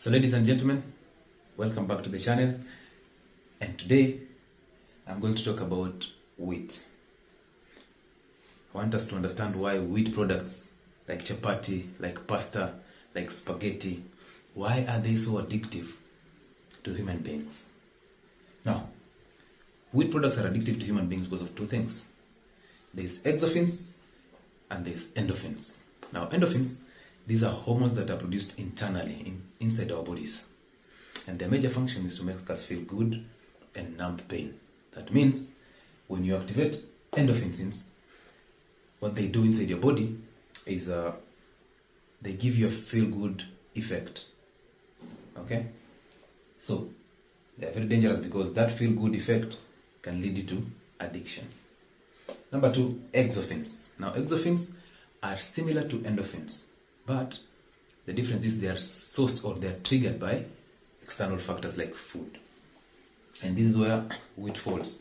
So ladies and gentlemen, welcome back to the channel, and today I'm going to talk about wheat. I want us to understand why wheat products like chapati, like pasta, like spaghetti, why are they so addictive to human beings? Now, wheat products are addictive to human beings because of two things. There's exophins and there's endorphins. Now, endorphins, these are hormones that are produced internally inside our bodies. And their major function is to make us feel good and numb pain. That means when you activate endorphins, what they do inside your body is they give you a feel-good effect. Okay? So, they are very dangerous because that feel-good effect can lead you to addiction. Number two, exophins. Now, exophins are similar to endorphins, but the difference is they are sourced or they are triggered by external factors like food. And this is where wheat falls.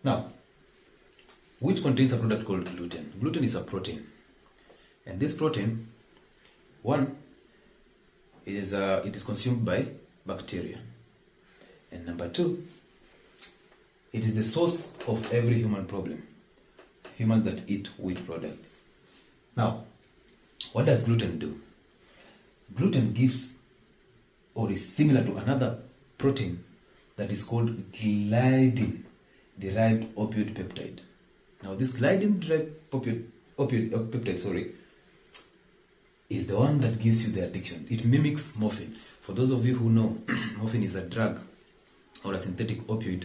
Now, wheat contains a product called gluten. Gluten is a protein. And this protein, one, it is consumed by bacteria. And number two, it is the source of every human problem. Humans that eat wheat products. Now, what does gluten do? Gluten gives or is similar to another protein that is called gliadin-derived opioid peptide. Now, this gliadin-derived opioid peptide, is the one that gives you the addiction. It mimics morphine. For those of you who know, morphine is a drug or a synthetic opioid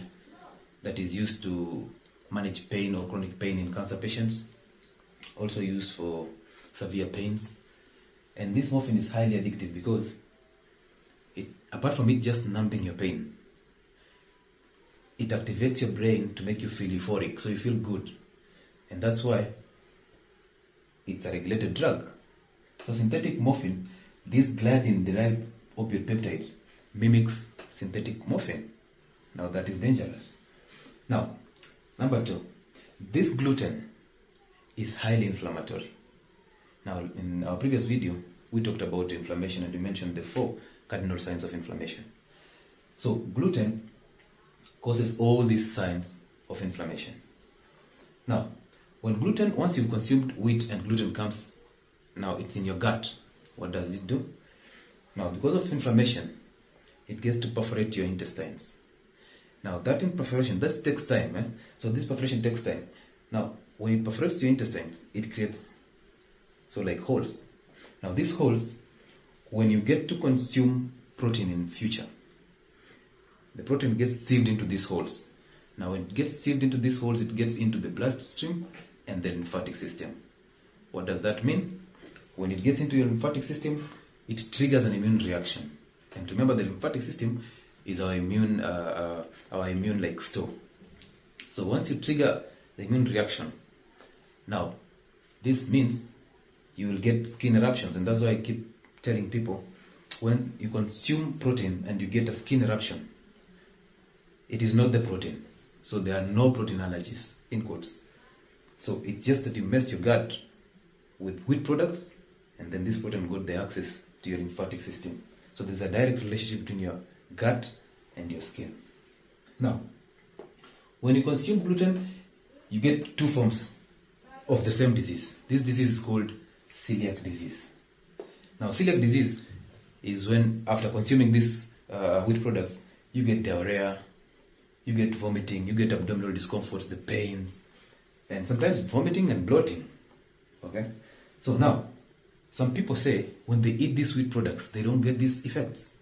that is used to manage pain or chronic pain in cancer patients, also used for severe pains. And this morphine is highly addictive because apart from it just numbing your pain, it activates your brain to make you feel euphoric, so you feel good. And that's why it's a regulated drug. So synthetic morphine, this gliadin-derived opioid peptide, mimics synthetic morphine. Now that is dangerous. Now, number two, this gluten is highly inflammatory. Now, in our previous video, we talked about inflammation and we mentioned the 4 cardinal signs of inflammation. So, gluten causes all these signs of inflammation. Now, once you've consumed wheat and gluten comes, now it's in your gut, what does it do? Now, because of inflammation, it gets to perforate your intestines. Now, that takes time. So, this perforation takes time. Now, when it perforates your intestines, it creates holes. Now, these holes, when you get to consume protein in future, the protein gets sieved into these holes. Now, when it gets sieved into these holes, it gets into the bloodstream and the lymphatic system. What does that mean? When it gets into your lymphatic system, it triggers an immune reaction. And remember, the lymphatic system is our immune store. So once you trigger the immune reaction, now this means you will get skin eruptions, and that's why I keep telling people, when you consume protein and you get a skin eruption, it is not the protein. So there are no protein allergies, in quotes. So it's just that you messed your gut with wheat products, and then this protein got the access to your lymphatic system. So there's a direct relationship between your gut and your skin. Now, when you consume gluten, you get 2 forms of the same disease. This disease is called celiac disease. Now, celiac disease is when, after consuming these wheat products, you get diarrhea, you get vomiting, you get abdominal discomforts, the pains, and sometimes vomiting and bloating. Okay? So now, some people say when they eat these wheat products, they don't get these effects.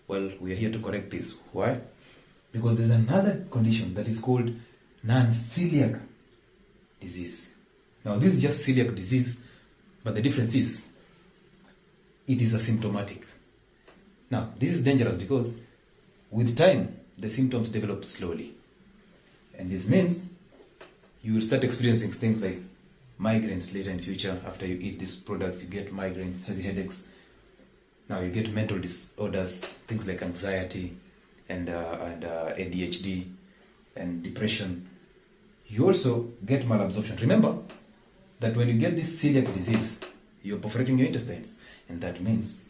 Well, we are here to correct this. Why? Because there's another condition that is called non-celiac disease. Now, this is just celiac disease, but the difference is it is asymptomatic. Now, this is dangerous because with time, the symptoms develop slowly. And this means you will start experiencing things like migraines later in future. After you eat these products, you get migraines, heavy headaches. Now you get mental disorders, things like anxiety and ADHD and depression. You also get malabsorption. Remember that when you get this celiac disease, you're perforating your intestines, and that means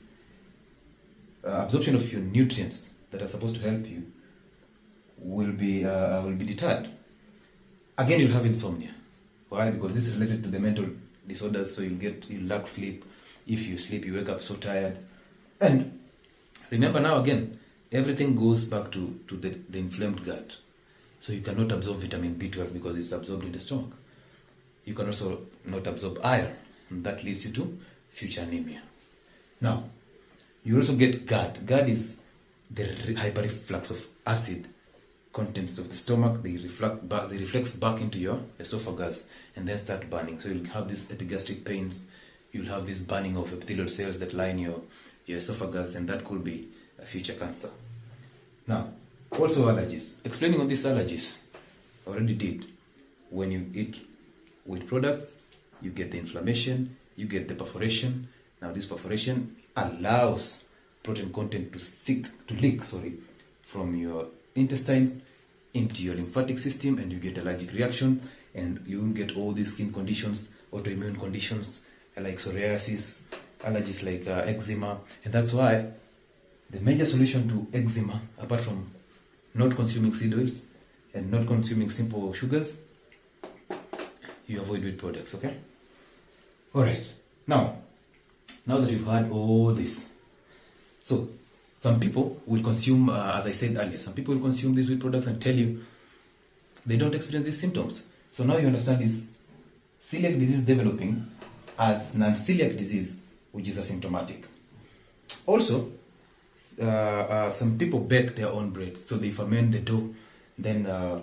absorption of your nutrients that are supposed to help you will be deterred. Again, you'll have insomnia. Why? Because this is related to the mental disorders, so you lack sleep. If you sleep, you wake up so tired. And remember now again, everything goes back to the inflamed gut. So you cannot absorb vitamin B12 because it's absorbed in the stomach. You can also not absorb iron, and that leads you to future anemia. Now, you also get GERD. GERD is the hyperreflux of acid contents of the stomach. They reflex back into your esophagus and then start burning. So you'll have these epigastric pains. You'll have this burning of epithelial cells that line your esophagus, and that could be a future cancer. Now, also allergies. Explaining on these allergies, I already did. When you eat wheat products, you get the inflammation, you get the perforation. Now this perforation allows protein content to leak from your intestines into your lymphatic system, and you get allergic reaction, and you will get all these skin conditions, autoimmune conditions like psoriasis, allergies like eczema. And that's why the major solution to eczema, apart from not consuming seed oils and not consuming simple sugars, you avoid wheat products, okay? All right. Now that you've heard all this, so some people will consume, as I said earlier, some people will consume these wheat products and tell you they don't experience these symptoms. So now you understand this celiac disease developing as non-celiac disease, which is asymptomatic. Also, some people bake their own bread. So they ferment the dough, then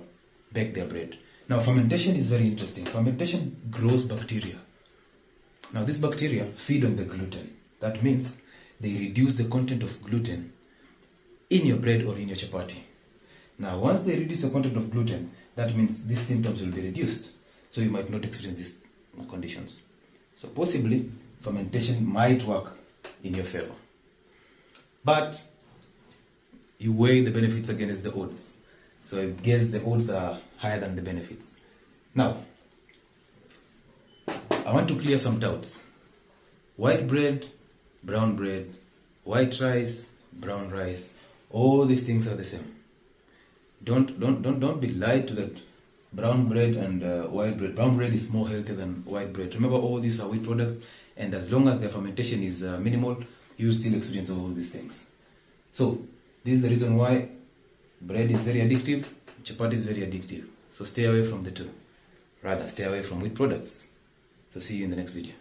bake their bread. Now, fermentation is very interesting. Fermentation grows bacteria. Now, these bacteria feed on the gluten. That means they reduce the content of gluten in your bread or in your chapati. Now, once they reduce the content of gluten, that means these symptoms will be reduced. So you might not experience these conditions. So possibly, fermentation might work in your favor. But you weigh the benefits against the odds. So I guess the odds are higher than the benefits. Now, I want to clear some doubts. White bread, brown bread, white rice, brown rice, all these things are the same. Don't be lied to that brown bread and white bread. Brown bread is more healthy than white bread. Remember, all these are wheat products, and as long as their fermentation is minimal, you will still experience all these things. So this is the reason why bread is very addictive, chapati is very addictive. So stay away from the two. Rather, stay away from wheat products. So see you in the next video.